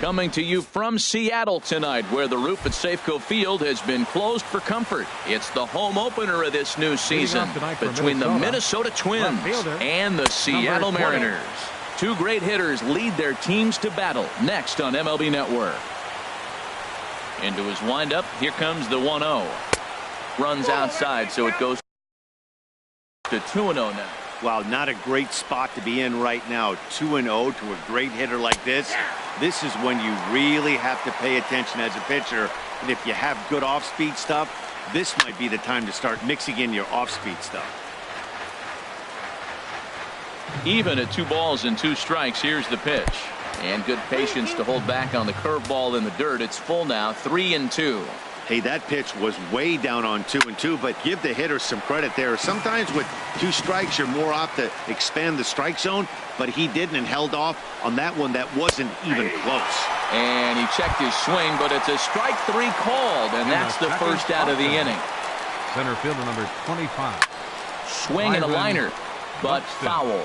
Coming to you from Seattle tonight, where the roof at Safeco Field has been closed for comfort. It's the home opener of this new season between the Minnesota Twins and the Seattle Mariners. Two great hitters lead their teams to battle next on MLB Network. Into his windup, here comes the 1-0. Runs outside, so it goes to 2-0 now. Wow, not a great spot to be in right now. 2-0 to a great hitter like this. This is when you really have to pay attention as a pitcher. And if you have good off-speed stuff, this might be the time to start mixing in your off-speed stuff. Even at 2 balls and 2 strikes, here's the pitch. And good patience to hold back on the curveball in the dirt. It's full now, 3-2. Hey, that pitch was way down on 2-2, but give the hitter some credit there. Sometimes with 2 strikes, you're more apt to expand the strike zone, but he didn't and held off on that one that wasn't even close. And he checked his swing, but it's a strike 3 called, and that's the first out of the inning. Center fielder number 25. Swing and a liner, but foul.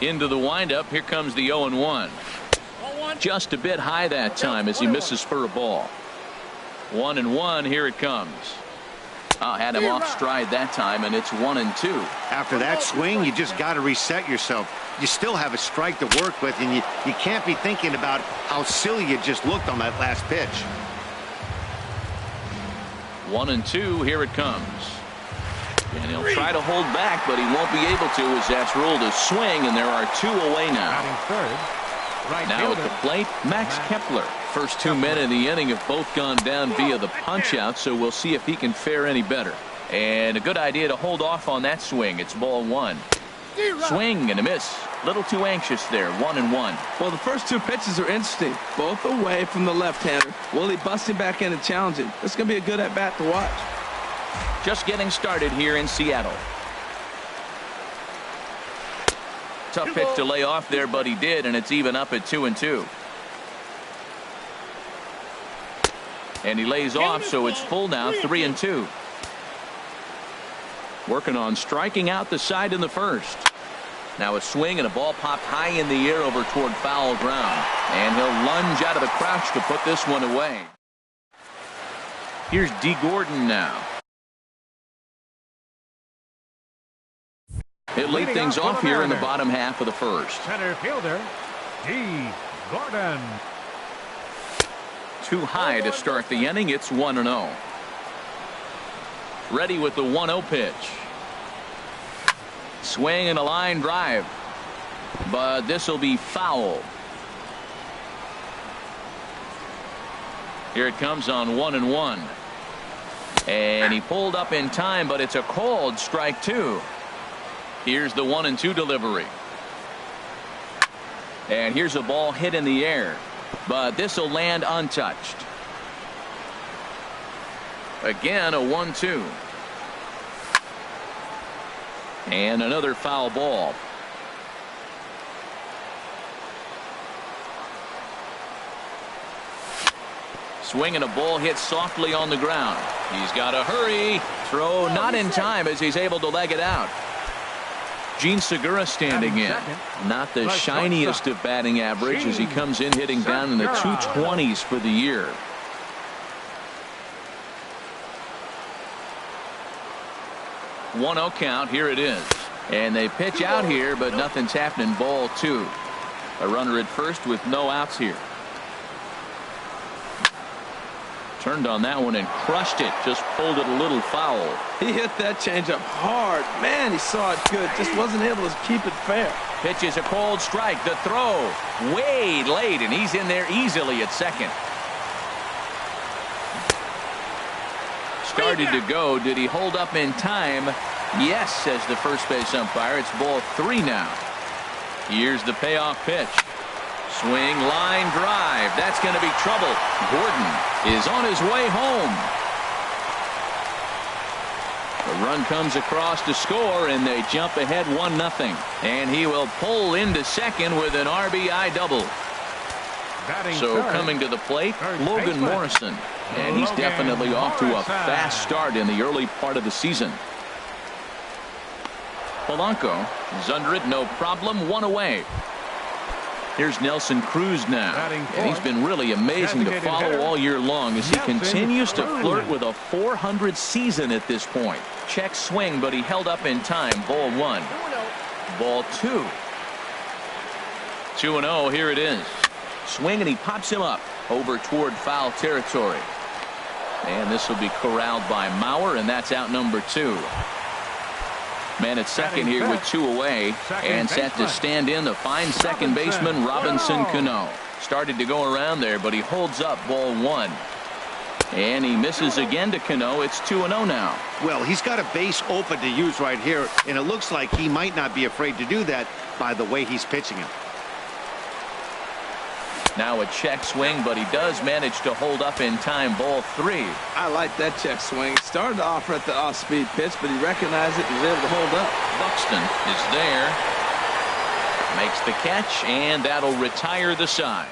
Into the windup, here comes the 0-1. Just a bit high that time as he misses for a ball. 1-1, here it comes. Had him off stride that time, and it's 1-2. After that swing, you just got to reset yourself. You still have a strike to work with, and you can't be thinking about how silly you just looked on that last pitch. 1-2, here it comes. And he'll try to hold back, but he won't be able to as that's ruled a swing, and there are 2 away now. Now at the plate, Max Kepler. First 2 men in the inning have both gone down via the punch-out, so we'll see if he can fare any better. And a good idea to hold off on that swing. It's ball 1. Swing and a miss. Little too anxious there. 1-1. Well, the first 2 pitches are interesting. Both away from the left-hander. Willie busting back in and challenging. It's going to be a good at-bat to watch. Just getting started here in Seattle. Tough pitch to lay off there, but he did, and it's even up at 2-2. And he lays off, so it's full now, 3-2. Working on striking out the side in the first. Now a swing and a ball popped high in the air over toward foul ground. And he'll lunge out of the crouch to put this one away. Here's D. Gordon now. He'll lead things off here in the bottom half of the first. Center fielder, D. Gordon. Too high to start the inning. It's 1-0. Ready with the 1-0 pitch. Swing and a line drive. But this will be foul. Here it comes on 1-1. And he pulled up in time, but it's a called strike 2. Here's the 1-2 delivery. And here's a ball hit in the air, but this will land untouched. Again, a 1-2. And another foul ball. Swing and a ball hit softly on the ground. He's got to hurry. Throw not in time as he's able to leg it out. Gene Segura standing in. Not the shiniest of batting average as he comes in hitting down in the 220s for the year. One-0 count. Here it is. And they pitch out here, but nothing's happening. Ball 2. A runner at first with no outs here. Turned on that one and crushed it. Just pulled it a little foul. He hit that changeup hard. Man, he saw it good. Just wasn't able to keep it fair. Pitch is a cold strike. The throw way late, and he's in there easily at second. Started to go. Did he hold up in time? Yes, says the first base umpire. It's ball 3 now. Here's the payoff pitch. Swing, line drive. That's going to be trouble. Gordon is on his way home. The run comes across to score, and they jump ahead 1-0. And he will pull into second with an RBI double. So coming to the plate, Logan Morrison. And he's definitely off to a fast start in the early part of the season. Polanco is under it, no problem, 1 away. Here's Nelson Cruz now, and he's been really amazing to follow all year long as he continues to flirt with a .400 season at this point. Check swing, but he held up in time. Ball 1. Ball 2. 2-0. Here it is. Swing, and he pops him up over toward foul territory. And this will be corralled by Mauer, and that's out number 2. Man at second here with 2 away, and set to stand in the fine second baseman Robinson Cano. Started to go around there, but he holds up ball 1. And he misses again to Cano. It's 2-0 now. Well, he's got a base open to use right here, and it looks like he might not be afraid to do that by the way he's pitching him. Now a check swing, but he does manage to hold up in time. Ball 3. I like that check swing. He started off at the off-speed pitch, but he recognized it and was able to hold up. Buxton is there. Makes the catch, and that'll retire the side.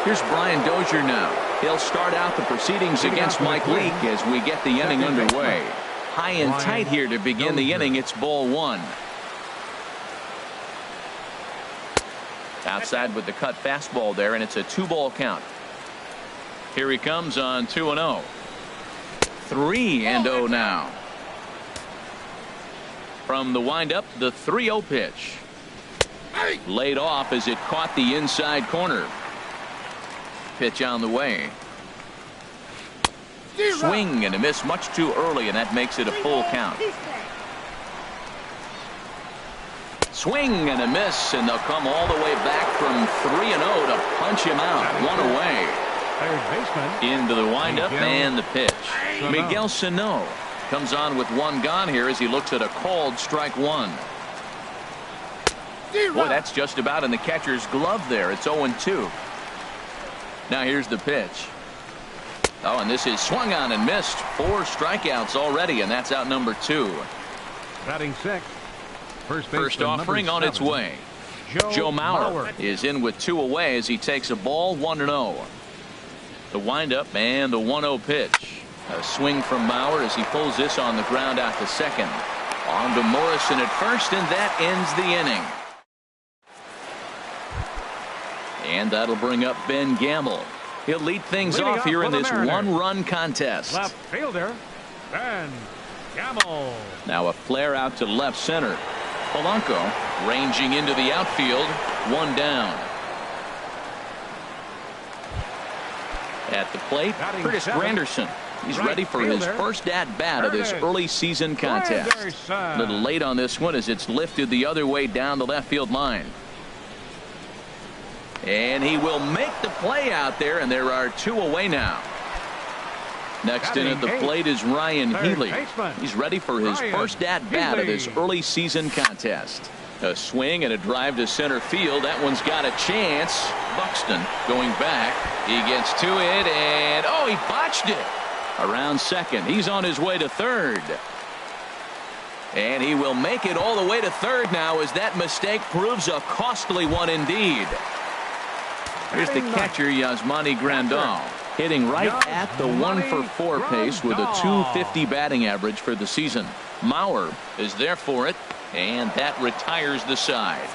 Here's Brian Dozier now. He'll start out the proceedings against Mike Leake as we get the inning underway. High and tight here to begin the inning. It's ball 1. Outside with the cut fastball there, and it's a 2-ball count. Here he comes on 2-0. 3-0 now. From the windup, the 3-0 pitch. Laid off as it caught the inside corner. Pitch on the way. Swing and a miss much too early, and that makes it a full count. Swing and a miss, and they'll come all the way back from 3-0 to punch him out. 1 away. Into the windup and the pitch. Miguel Sano comes on with 1 gone here as he looks at a called strike 1. Boy, that's just about in the catcher's glove there. It's 0-2. Now here's the pitch. Oh, and this is swung on and missed. 4 strikeouts already, and that's out number 2. Batting 6. First offering on its way. Joe Mauer is in with 2 away as he takes a ball. 1-0. The windup and the 1-0 pitch. A swing from Mauer as he pulls this on the ground out to second. On to Morrison at first, and that ends the inning. And that'll bring up Ben Gamble. He'll lead things off here in this 1-run contest. Left fielder, Ben Gamble. Now a flare out to left center. Polanco ranging into the outfield. 1 down. At the plate, Curtis Granderson. He's ready for his first at-bat of this early season contest. A little late on this one as it's lifted the other way down the left field line. And he will make the play out there, and there are 2 away now. Next in at the plate is Ryan Healy. He's ready for his first at-bat of this early season contest. A swing and a drive to center field. That one's got a chance. Buxton going back. He gets to it, and oh, he botched it. Around second. He's on his way to third. And he will make it all the way to third now as that mistake proves a costly one indeed. Here's the catcher, Yasmani Grandal, hitting right at the 1-for-4 pace with a .250 batting average for the season. Mauer is there for it, and that retires the side.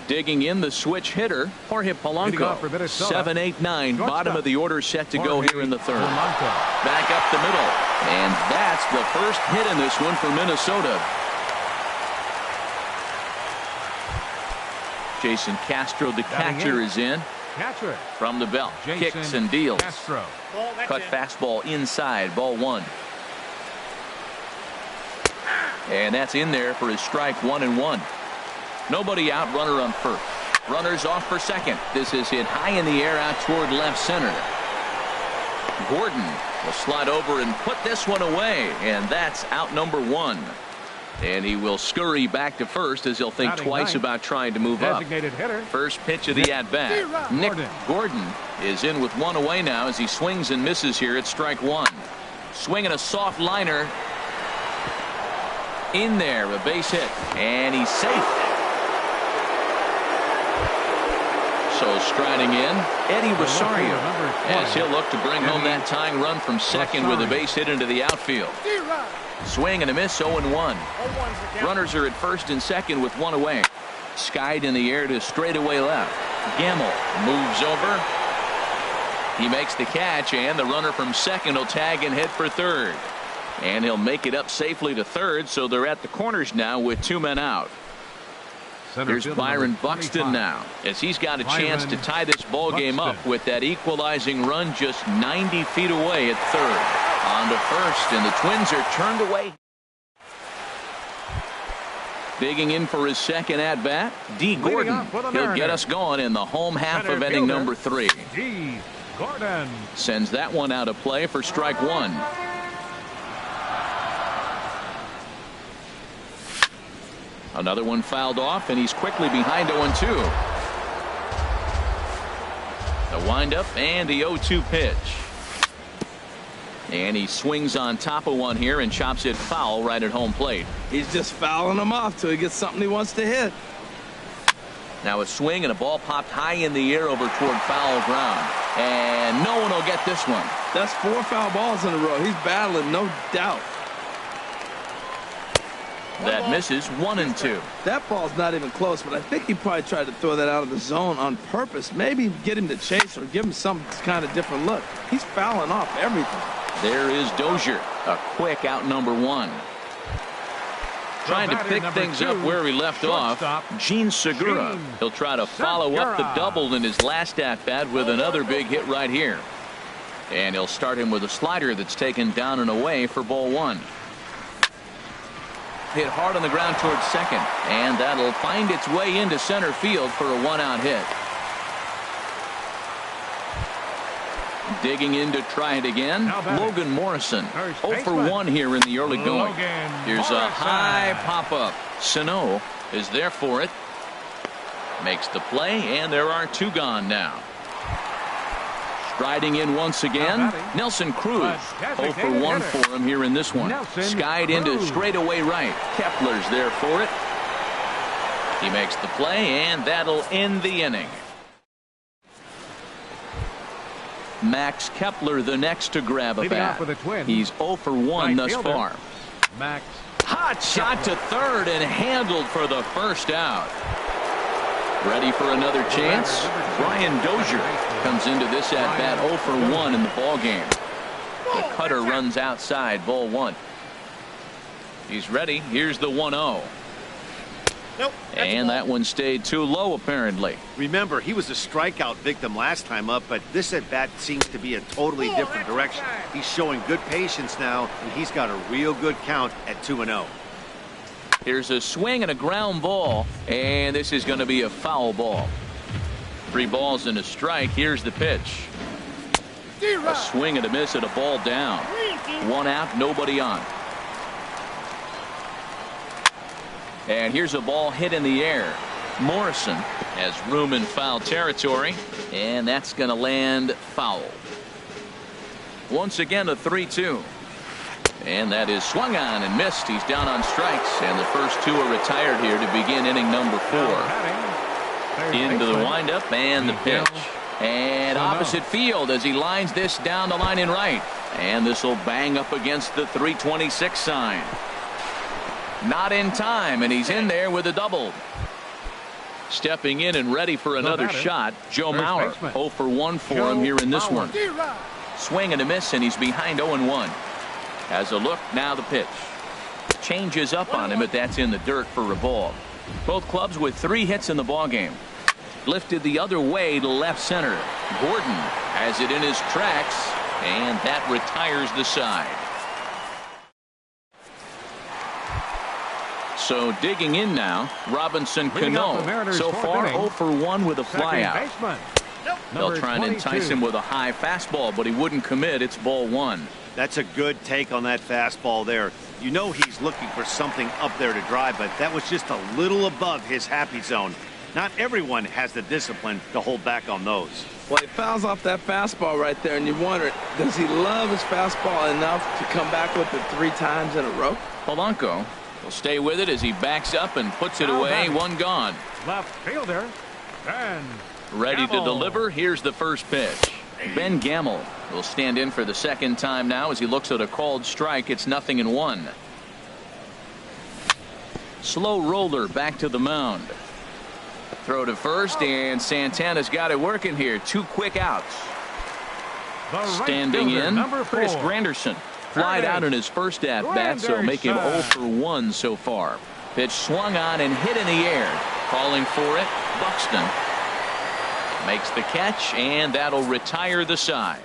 Digging in the switch hitter, Jorge Polanco. 7-8-9, bottom of the order set to go here in the third. Back up the middle, and that's the first hit in this one for Minnesota. Jason Castro, the catcher, is in. From the belt, kicks and deals. Cut fastball inside, ball 1. And that's in there for his strike 1-1. Nobody out, runner on first. Runners off for second. This is hit high in the air out toward left center. Gordon will slide over and put this one away, and that's out number 1. And he will scurry back to first as he'll think twice about trying to move up. First pitch of the at-bat. Nick Gordon is in with 1 away now as he swings and misses here at strike 1. Swinging a soft liner. In there, a base hit, and he's safe. So striding in, Eddie Rosario, as he'll look to bring home that tying run from second with a base hit into the outfield. Swing and a miss, 0-1. Runners are at first and second with one away. Skied in the air to straightaway left. Gamble moves over. He makes the catch, and the runner from second will tag and head for third. And he'll make it up safely to third, so they're at the corners now with 2 men out. Here's Byron Buxton now, as he's got a chance to tie this ball game up with that equalizing run just 90 feet away at third. On to first, and the Twins are turned away. Digging in for his second at-bat, D. Gordon. He'll get us going in the home half of inning number 3. D. Gordon sends that one out of play for strike 1. Another one fouled off, and he's quickly behind 0-2. The windup and the 0-2 pitch. And he swings on top of one here and chops it foul right at home plate. He's just fouling him off till he gets something he wants to hit. Now a swing and a ball popped high in the air over toward foul ground. And no one will get this one. That's 4 foul balls in a row. He's battling, no doubt. That misses, 1-2. That ball's not even close, but I think he probably tried to throw that out of the zone on purpose. Maybe get him to chase or give him some kind of different look. He's fouling off everything. There is Dozier, a quick out number 1. Trying to pick things up where he left off, Gene Segura. He'll try to follow up the double in his last at-bat with another big hit right here. And he'll start him with a slider that's taken down and away for ball 1. Hit hard on the ground towards second, and that'll find its way into center field for a 1-out hit. Digging in to try it again, Logan Morrison. 0 for 1 here in the early going. Here's a high pop-up. Sano is there for it. Makes the play, and there are 2 gone now. Striding in once again, Nelson Cruz. 0 for 1 for him here in this one. Skied into straightaway right. Kepler's there for it. He makes the play, and that'll end the inning. Max Kepler the next to grab a bat. He's 0 for 1 thus far. Max. Hot shot to third and handled for the first out. Ready for another chance? Brian Dozier comes into this at-bat 0 for 1 in the ballgame. The cutter runs outside, ball 1. He's ready. Here's the 1-0. Nope. And that one stayed too low, apparently. Remember, he was a strikeout victim last time up, but this at-bat seems to be a totally different direction. He's showing good patience now, and he's got a real good count at 2-0. Here's a swing and a ground ball, and this is going to be a foul ball. 3 balls and a strike. Here's the pitch. A swing and a miss at a ball down. 1 out, nobody on. And here's a ball hit in the air. Morrison has room in foul territory, and that's going to land foul. Once again, a 3-2. And that is swung on and missed. He's down on strikes, and the first 2 are retired here to begin inning number 4. Into the windup and the pitch. And opposite field as he lines this down the line in right. And this will bang up against the 326 sign. Not in time, and he's in there with a double. Stepping in and ready for another shot, Joe Mauer. 0 for 1 for him here in this one. Swing and a miss, and he's behind 0-1. Has a look, now the pitch. Changes up on him, but that's in the dirt for a ball. Both clubs with 3 hits in the ballgame. Lifted the other way to left center. Gordon has it in his tracks, and that retires the side. So digging in now, Robinson Cano. So far 0 for 1 with a flyout. They'll try and entice him with a high fastball, but he wouldn't commit. It's ball 1. That's a good take on that fastball there. You know he's looking for something up there to drive, but that was just a little above his happy zone. Not everyone has the discipline to hold back on those. Well, he fouls off that fastball right there, and you wonder, does he love his fastball enough to come back with it 3 times in a row? Polanco will stay with it as he backs up and puts it away. 1 gone. Left fielder, Ben Ready to deliver. Here's the first pitch. Ben Gamble will stand in for the second time now as he looks at a called strike. It's 0-1. Slow roller back to the mound. Throw to first, and Santana's got it working here. 2 quick outs. Standing in, Chris Granderson. Flied out in his first at-bat, so make him 0 for 1 so far. Pitch swung on and hit in the air. Calling for it, Buxton. Makes the catch, and that'll retire the side.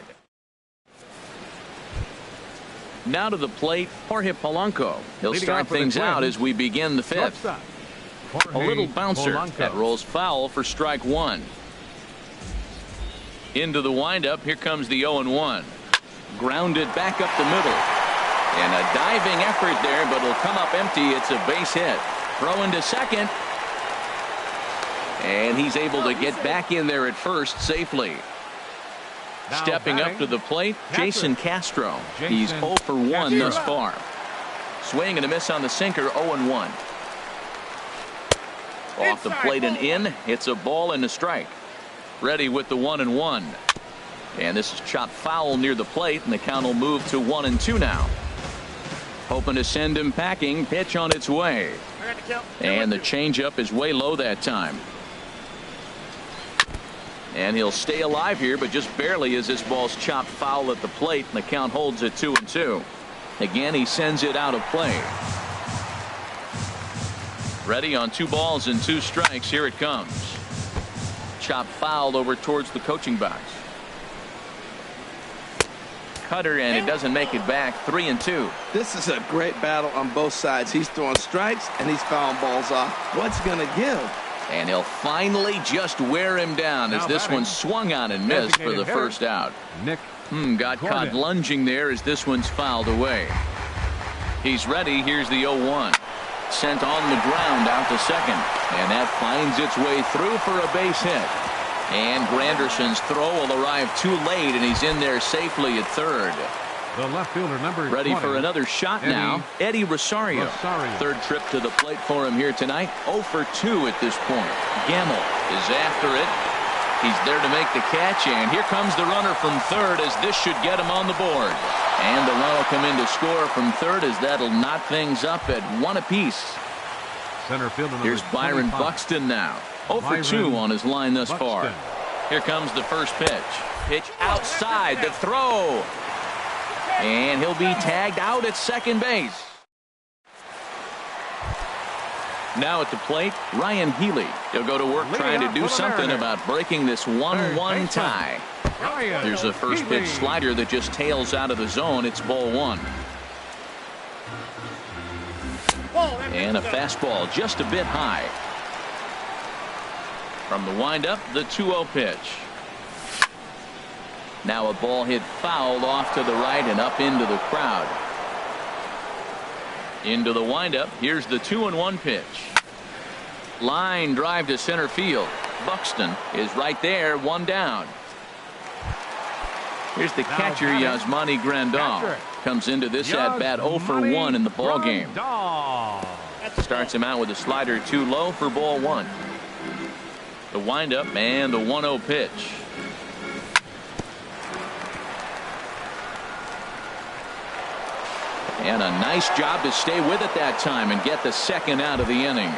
Now to the plate, Jorge Polanco. He'll start things out as we begin the 5th. A little bouncer that rolls foul for strike 1. Into the windup. Here comes the 0-1. Grounded back up the middle. And a diving effort there, but it'll come up empty. It's a base hit. Throw into second. And he's able to get back in there at first safely. Stepping up to the plate, Jason Castro. He's 0 for 1 thus far. Swing and a miss on the sinker, 0-1. Off the plate and in. It's a ball and a strike. Ready with the 1-1. And this is chopped foul near the plate, and the count will move to 1-2 now. Hoping to send him packing. Pitch on its way. And the changeup is way low that time. And he'll stay alive here, but just barely as this ball's chopped foul at the plate, and the count holds at 2-2. Again, he sends it out of play. Ready on 2 balls and 2 strikes. Here it comes. Chopped foul over towards the coaching box. Cutter, and it doesn't make it back. 3-2. This is a great battle on both sides. He's throwing strikes and he's fouling balls off. What's going to give? And he'll finally just wear him down as this one swung on and missed for the first out. Nick Got caught lunging there as this one's fouled away. He's ready. Here's the 0-1. Sent on the ground out to second. And that finds its way through for a base hit. And Granderson's throw will arrive too late, and he's in there safely at third. The left fielder, number Ready 20, for another shot now. Eddie Rosario. Third trip to the plate for him here tonight. 0 for 2 at this point. Gamble is after it. He's there to make the catch, and here comes the runner from third as this should get him on the board. And the run will come in to score from third as that'll knot things up at 1 apiece. Center fielder, here's Byron 25. Buxton now. 0 for 2 on his line thus far. Here comes the first pitch. Pitch outside, the throw. And he'll be tagged out at second base. Now at the plate, Ryan Healy. He'll go to work trying to do something about breaking this 1-1 tie. There's a first pitch slider that just tails out of the zone. It's ball 1. And a fastball just a bit high. From the windup, the 2-0 pitch. Now a ball hit foul off to the right and up into the crowd. Into the windup. Here's the 2-1 pitch. Line drive to center field. Buxton is right there, 1 down. Here's the catcher, Yasmani Grandal. Comes into this at bat 0 for 1 in the ball game. Starts him out with a slider too low for ball 1. The windup and the 1-0 pitch. And a nice job to stay with it that time and get the second out of the inning.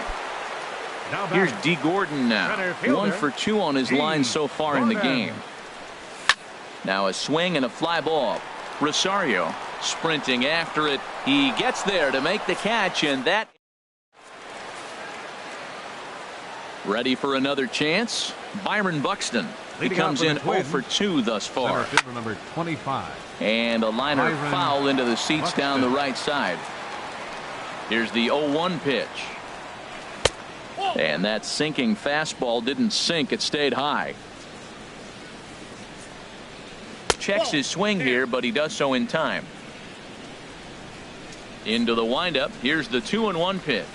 Here's D. Gordon now. 1 for 2 on his line so far in the game. Now a swing and a fly ball. Rosario sprinting after it. He gets there to make the catch, and that. Ready for another chance. Byron Buxton. He comes in 0 for 2 thus far. Number 25. And a liner foul into the seats down the right side. Here's the 0-1 pitch. And that sinking fastball didn't sink. It stayed high. Checks his swing here, but he does so in time. Into the windup. Here's the 2-1 pitch.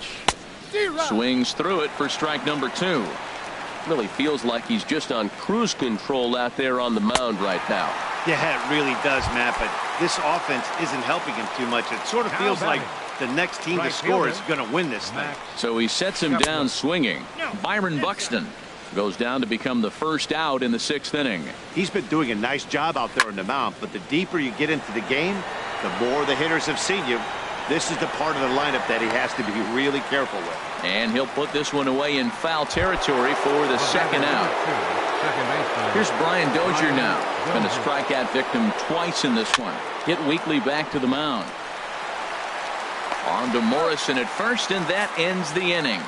Swings through it for strike number 2. Really feels like he's just on cruise control out there on the mound right now. Yeah, it really does, Matt, but this offense isn't helping him too much. It sort of feels like the next team to score is going to win this thing. So he sets him down swinging. Byron Buxton goes down to become the first out in the 6th inning. He's been doing a nice job out there on the mound, but the deeper you get into the game, the more the hitters have seen you. This is the part of the lineup that he has to be really careful with. And he'll put this one away in foul territory for the second out. Here's Brian Dozier now. Been a strikeout victim twice in this one. Hit weakly back to the mound. On to Morrison at first, and that ends the inning.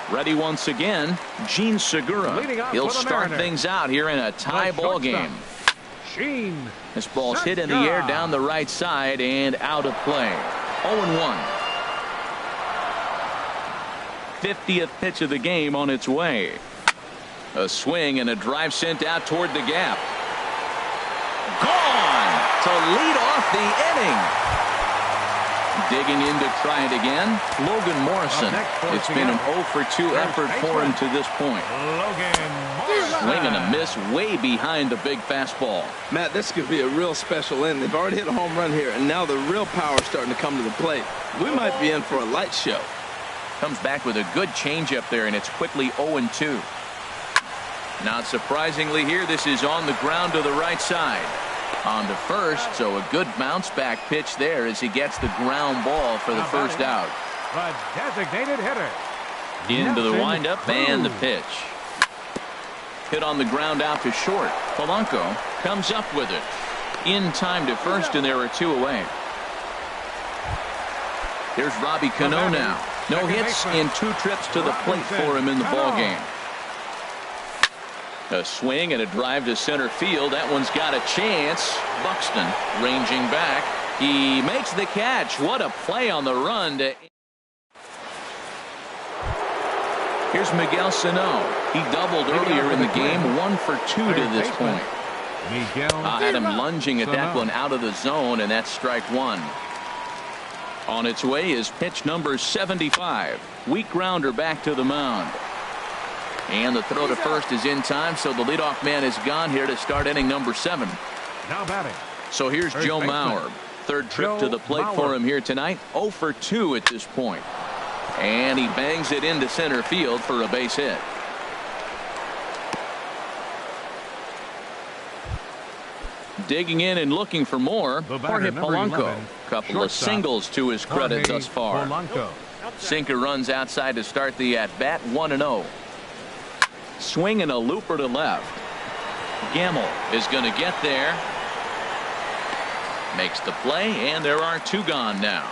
Ready once again, Gene Segura. He'll start things out here in a tie ball game. This ball's hit in the air down the right side and out of play. 0-1. 50th pitch of the game on its way. A swing and a drive sent out toward the gap. Gone to lead off the inning. Digging in to try it again, Logan Morrison. It's been an 0 for 2 effort for him to this point. Swing and a miss way behind the big fastball. Matt, this could be a real special inning. They've already hit a home run here, and now the real power is starting to come to the plate. We might be in for a light show. Comes back with a good changeup there, and it's quickly 0-2. Not surprisingly here, this is on the ground to the right side. On to first, so a good bounce back pitch there as he gets the ground ball for the first out. The designated hitter. Into the windup and the pitch. Hit on the ground out to short. Polanco comes up with it. In time to first, and there are 2 away. Here's Robbie Cano now. No hits in 2 trips to the plate for him in the ball game. A swing and a drive to center field. That one's got a chance. Buxton ranging back. He makes the catch. What a play on the run. Here's Miguel Sano. He doubled earlier in the game. 1 for 2 to this point. Had him lunging at that one out of the zone, and that's strike 1. On its way is pitch number 75. Weak grounder back to the mound. And the throw to first is in time, so the leadoff man is gone here to start inning number 7. Now batting. So here's Joe Mauer. Third trip to the plate for him here tonight. 0 for 2 at this point. And he bangs it into center field for a base hit. Digging in and looking for more, Jorge Polanco. Couple of singles to his credit thus far. Sinker runs outside to start the at-bat. 1-0. Swing and a looper to left. Gamble is going to get there. Makes the play, and there are 2 gone now.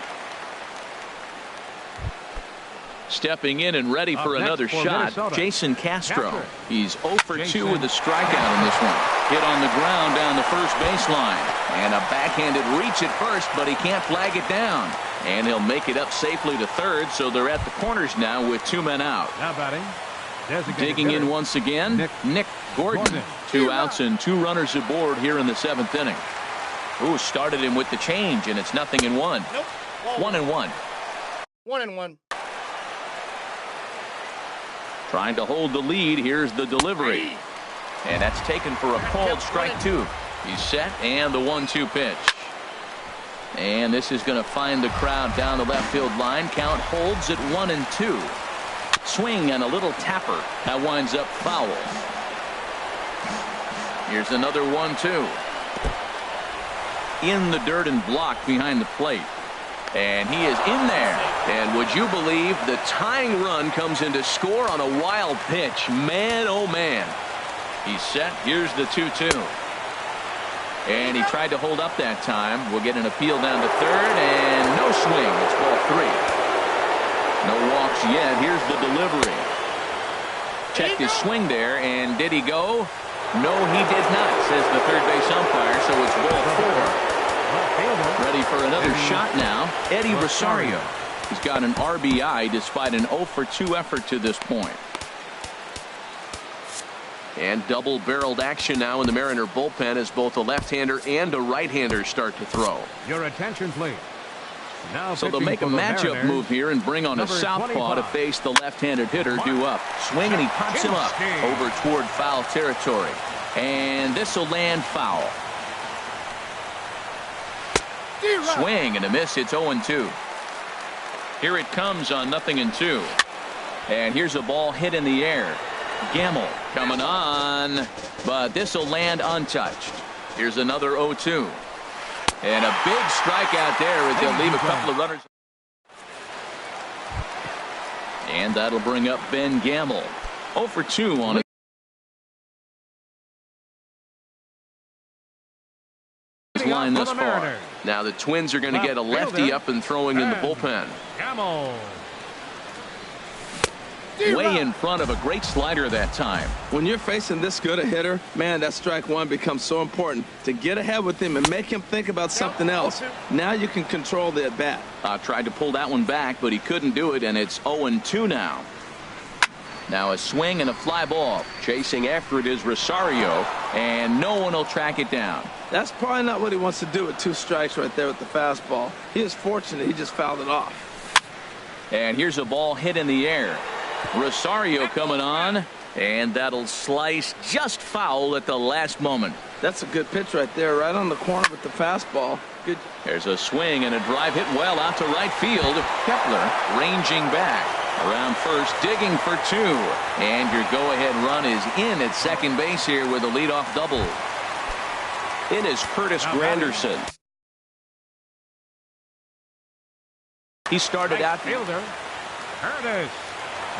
Stepping in and ready for another shot, Jason Castro. He's 0 for 2 with a strikeout in this one. Hit on the ground down the first baseline. And a backhanded reach at first, but he can't flag it down. And he'll make it up safely to third, so they're at the corners now with 2 men out. Now batting. Digging in once again, Nick Gordon. 2 outs and 2 runners aboard here in the 7th inning. Ooh, started him with the change, and it's 0-1. Nope. 1-1. 1-1. Trying to hold the lead. Here's the delivery. And that's taken for a called strike 2. He's set, and the 1-2 pitch. And this is going to find the crowd down the left field line. Count holds at 1-2. Swing and a little tapper. That winds up foul. Here's another 1-2. In the dirt and blocked behind the plate. And he is in there. And would you believe the tying run comes in to score on a wild pitch? Man, oh man. He's set. Here's the 2-2. And he tried to hold up that time. We'll get an appeal down to third, and no swing. It's ball 3. No walks yet. Here's the delivery. Checked his swing there, and did he go? No, he did not, says the third base umpire, so it's ball 4. Ready for another shot now. Eddie Rosario. He's got an RBI despite an 0 for 2 effort to this point. And double-barreled action now in the Mariner bullpen as both a left-hander and a right-hander start to throw. Your attention, please. Now so they'll make a matchup move here and bring on a southpaw to face the left-handed hitter due up. Swing, and he pops him up over toward foul territory. And this will land foul. Swing and a miss. It's 0-2. Here it comes on 0-2. And here's a ball hit in the air. Gamble coming on, but this will land untouched. Here's another 0-2. And a big strikeout there as they'll leave a couple of runners. And that'll bring up Ben Gamble. 0 for 2 on it. Line thus far. Now the Twins are going to get a lefty up and throwing in the bullpen. Way in front of a great slider that time. When you're facing this good a hitter, man, that strike one becomes so important to get ahead with him and make him think about something else. Now you can control the at bat. Tried to pull that one back, but he couldn't do it, and it's 0-2 now. Now a swing and a fly ball. Chasing after it is Rosario, and no one will track it down. That's probably not what he wants to do with 2 strikes right there with the fastball. He is fortunate he just fouled it off. And here's a ball hit in the air. Rosario coming on, and that'll slice just foul at the last moment. That's a good pitch right there, right on the corner with the fastball. Good. There's a swing and a drive hit well out to right field. Kepler ranging back around first, digging for 2, and your go-ahead run is in at second base here with a leadoff double. In is Curtis Granderson. He started out fielder Curtis.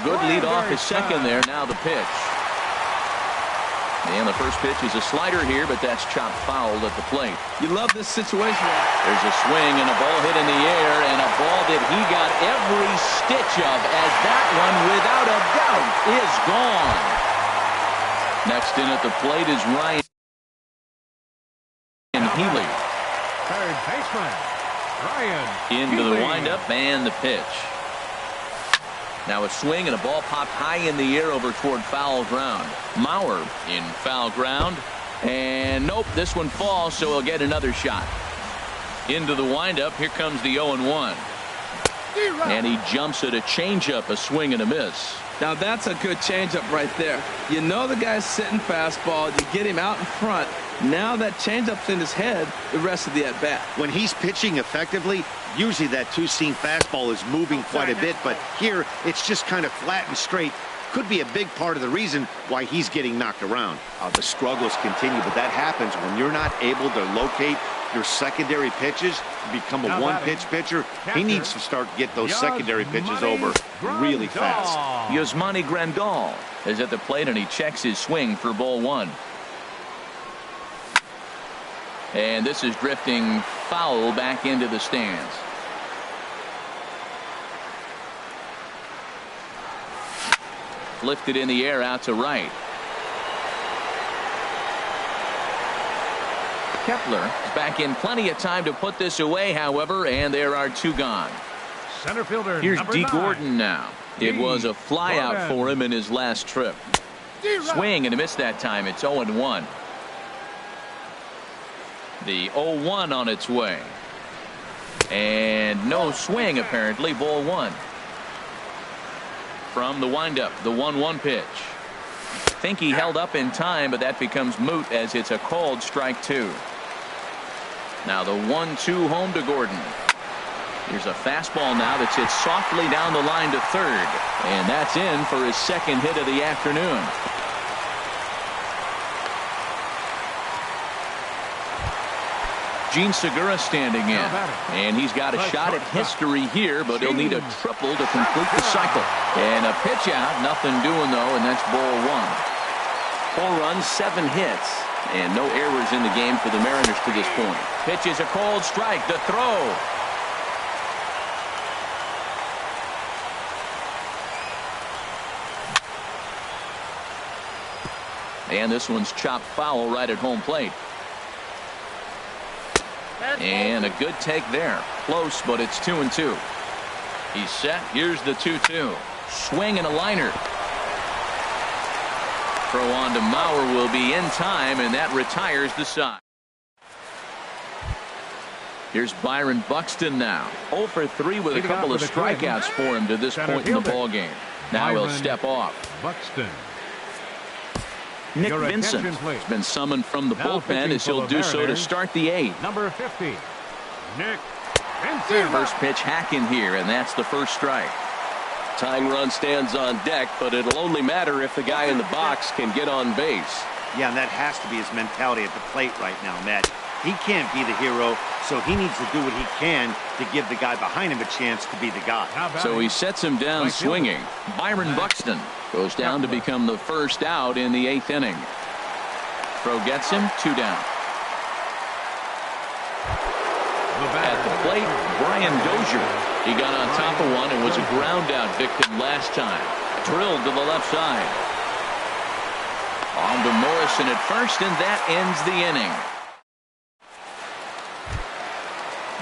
Good lead off his second there. Now the pitch. And the first pitch is a slider here, but that's chopped foul at the plate. You love this situation. There's a swing and a ball hit in the air, and a ball that he got every stitch of, as that one, without a doubt, is gone. Next in at the plate is Ryan Healy. Third baseman Ryan Into Healy. the windup and the pitch. Now a swing and a ball popped high in the air over toward foul ground. Mauer in foul ground. And nope, this one falls, so he'll get another shot. Into the windup. Here comes the 0-1. And he jumps at a changeup, a swing and a miss. Now that's a good changeup right there. You know the guy's sitting fastball. You get him out in front. Now that changeup's in his head the rest of the at-bat. When he's pitching effectively, usually that two-seam fastball is moving quite a bit, but here it's just kind of flat and straight. Could be a big part of the reason why he's getting knocked around. The struggles continue, but that happens when you're not able to locate your secondary pitches to become a one-pitch pitcher. He needs to start to get those secondary pitches over really fast. Yasmani Grandal is at the plate, and he checks his swing for ball 1. And this is drifting foul back into the stands. Lifted in the air out to right. Kepler is back in plenty of time to put this away, however, and there are 2 gone. Center fielder. Here's D. 9. Gordon now. It was a flyout for him in his last trip. Swing and a miss that time. It's 0-1. The 0-1 on its way. And no swing, apparently. Ball 1. From the windup, the 1-1 pitch. Think he held up in time, but that becomes moot as it's a called strike 2. Now the 1-2 home to Gordon. Here's a fastball now that's hit softly down the line to third. And that's in for his second hit of the afternoon. Gene Segura standing in, and he's got a shot at history here, but he'll need a triple to complete the cycle. And a pitch out, nothing doing though, and that's ball 1. 4 runs, 7 hits, and no errors in the game for the Mariners to this point. Pitch is a called strike. The throw. And this one's chopped foul right at home plate. And a good take there. Close, but it's 2-2. He's set. Here's the 2-2. Swing and a liner. Throw on to Mauer will be in time, and that retires the side. Here's Byron Buxton now. 0 for 3 with a couple of strikeouts for him to this point in the ball game. Now he'll step off. Buxton. Nick Vincent has been summoned from the bullpen as he'll do so to start the 8th. Number 50, Nick Vincent. First pitch hacking here, and that's the first strike. Tying run stands on deck, but it'll only matter if the guy in the box can get on base. Yeah, and that has to be his mentality at the plate right now, Matt. He can't be the hero, so he needs to do what he can to give the guy behind him a chance to be the guy. So he sets him down swinging. Byron Buxton goes down to become the first out in the 8th inning. Throw gets him, 2 down. At the plate, Brian Dozier. He got on top of one and was a ground out victim last time. Drilled to the left side. On to Morrison at first, and that ends the inning.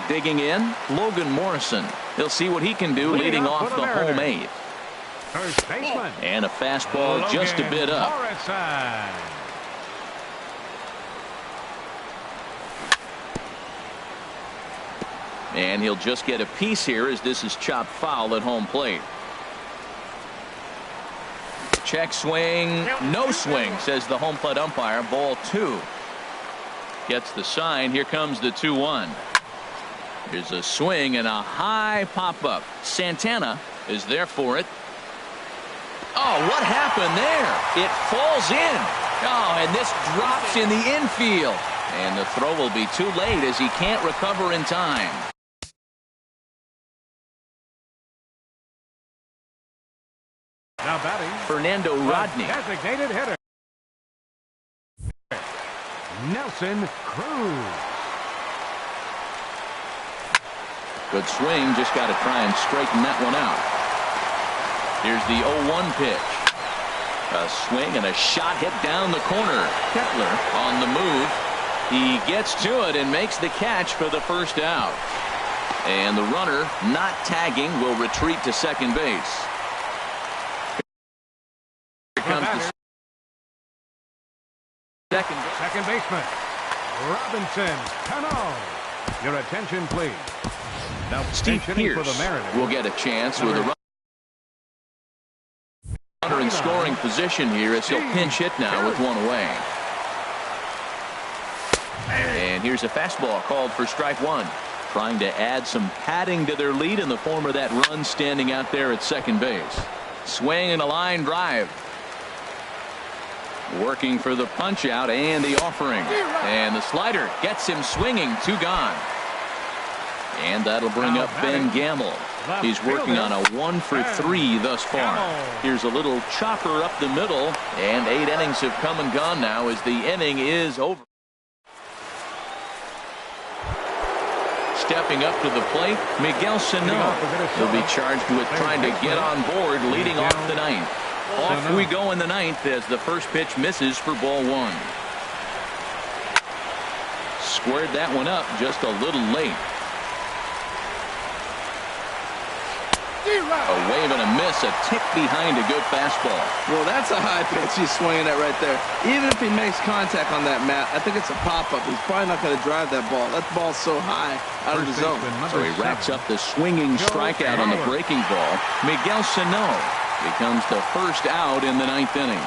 Digging in, Logan Morrison. He'll see what he can do leading off the home 8th. First baseman. And a fastball just a bit up. Morrison. And he'll just get a piece here as this is chopped foul at home plate. Check swing, no swing, says the home plate umpire. Ball 2. Gets the sign. Here comes the 2-1. Here's a swing and a high pop-up. Santana is there for it. Oh, what happened there? It falls in. Oh, and this drops in the infield. And the throw will be too late as he can't recover in time. Now batting, Fernando Rodney. designated hitter, Nelson Cruz. Good swing, just got to try and straighten that one out. Here's the 0-1 pitch. A swing and a shot hit down the corner. Kettler on the move. He gets to it and makes the catch for the first out. And the runner, not tagging, will retreat to second base. Here comes the Second baseman, Robinson Cano. Your attention, please. Now Steve Pierce will get a chance with a runner in scoring position here as he'll pinch hit now with one away. And here's a fastball called for strike 1. Trying to add some padding to their lead in the form of that run standing out there at second base. Swing and a line drive. Working for the punch out and the offering. And the slider gets him swinging. 2 gone. And that'll bring up Ben Gamble. He's working on a 1 for 3 thus far. Here's a little chopper up the middle. And 8 innings have come and gone now as the inning is over. Stepping up to the plate, Miguel Sano. He'll be charged with trying to get on board leading off the 9th. Off we go in the 9th as the first pitch misses for ball 1. Squared that one up just a little late. A wave and a miss, a tick behind a good fastball. Well, that's a high pitch he's swinging at right there. Even if he makes contact on that, Matt, I think it's a pop-up. He's probably not going to drive that ball. That ball's so high out of the zone. So he racks up the swinging strikeout on the breaking ball. Miguel Sano becomes the first out in the 9th inning.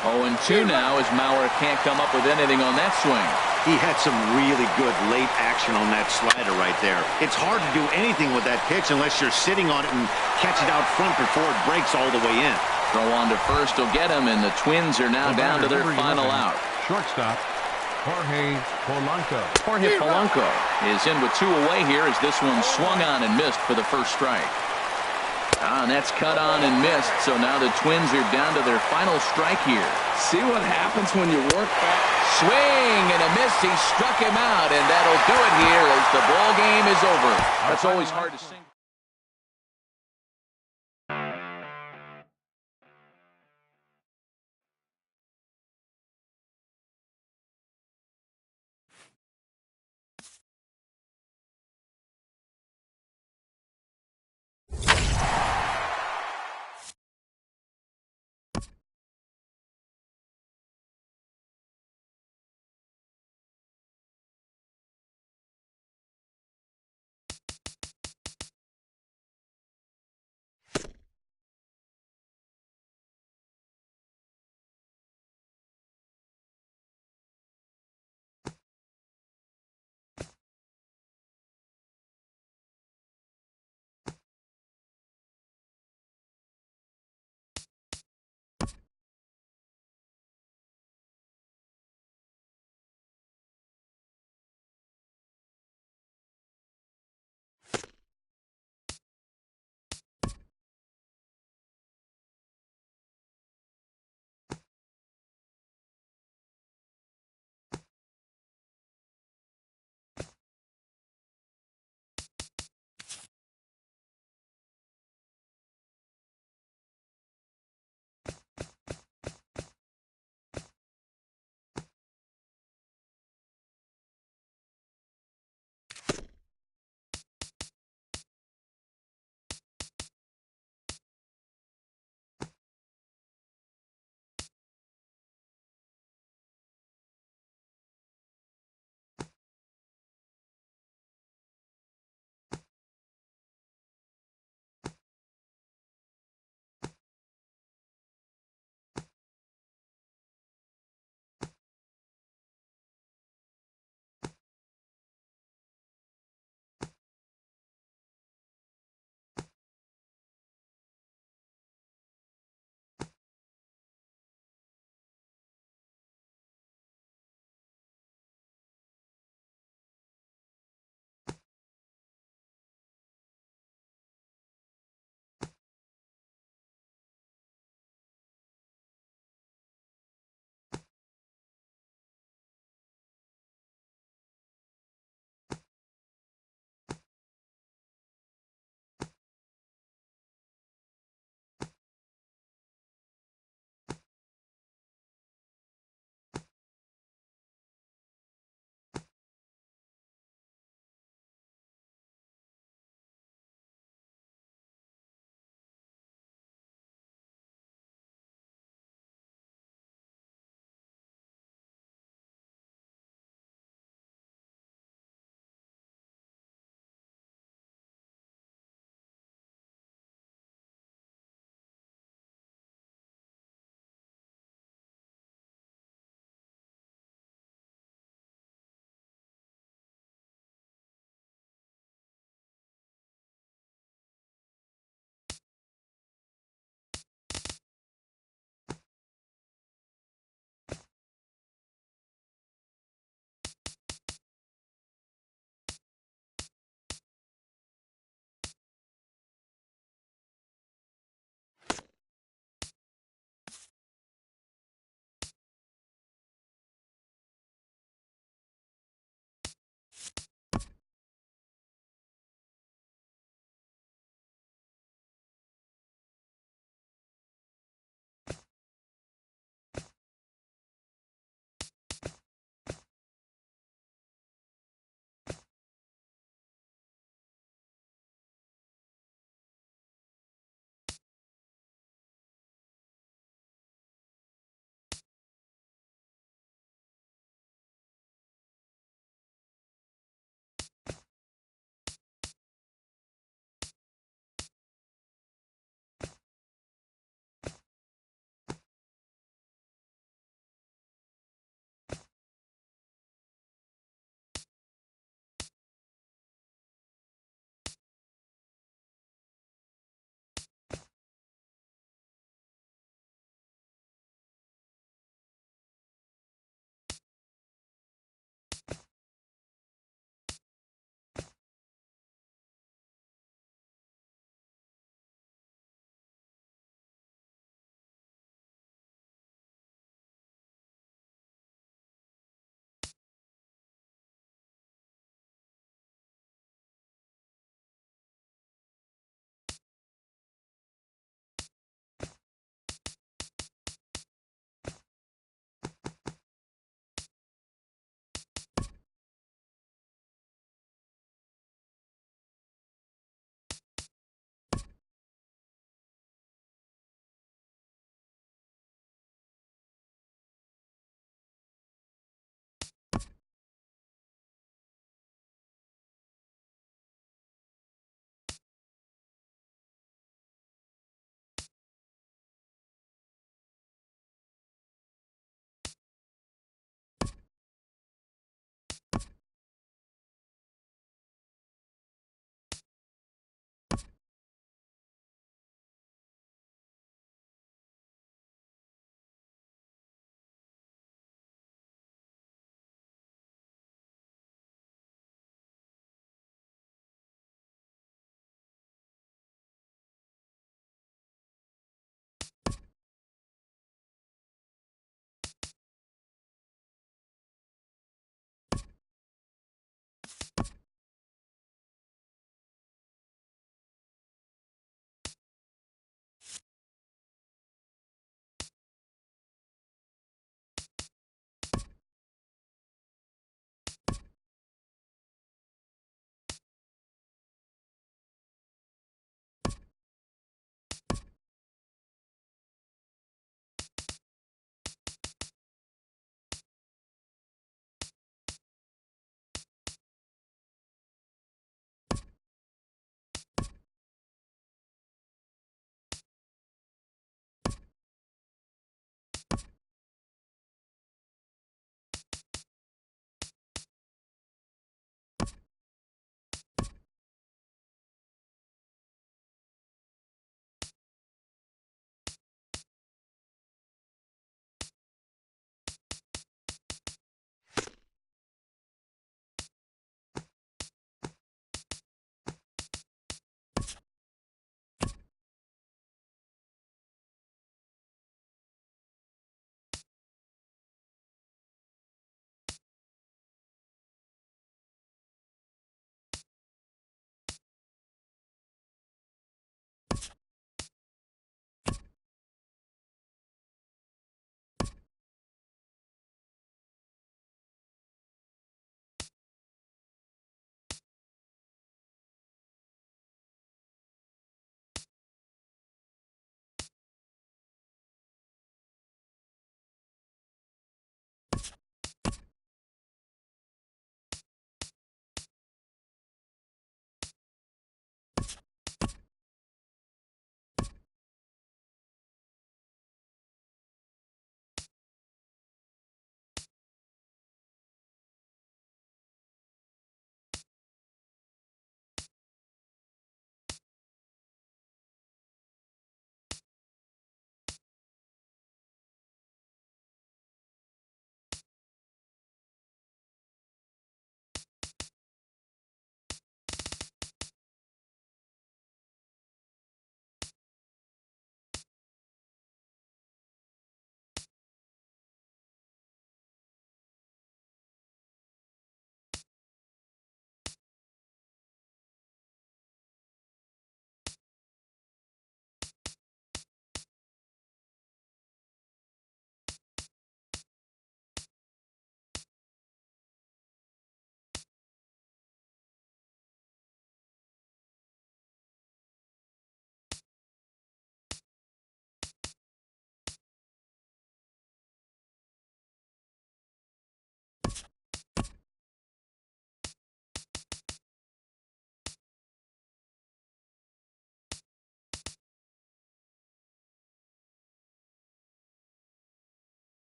0-2 now as Mauer can't come up with anything on that swing. He had some really good late action on that slider right there. It's hard to do anything with that pitch unless you're sitting on it and catch it out front before it breaks all the way in. Throw on to first will get him, and the Twins are now down to their final out. Shortstop, Jorge Polanco. Jorge Polanco is in with 2 away here as this one swung on and missed for the first strike. And that's cut on and missed, so now the Twins are down to their final strike here. See what happens when you work back. Swing and a miss. He struck him out, and that'll do it here as the ball game is over. That's always hard to sing.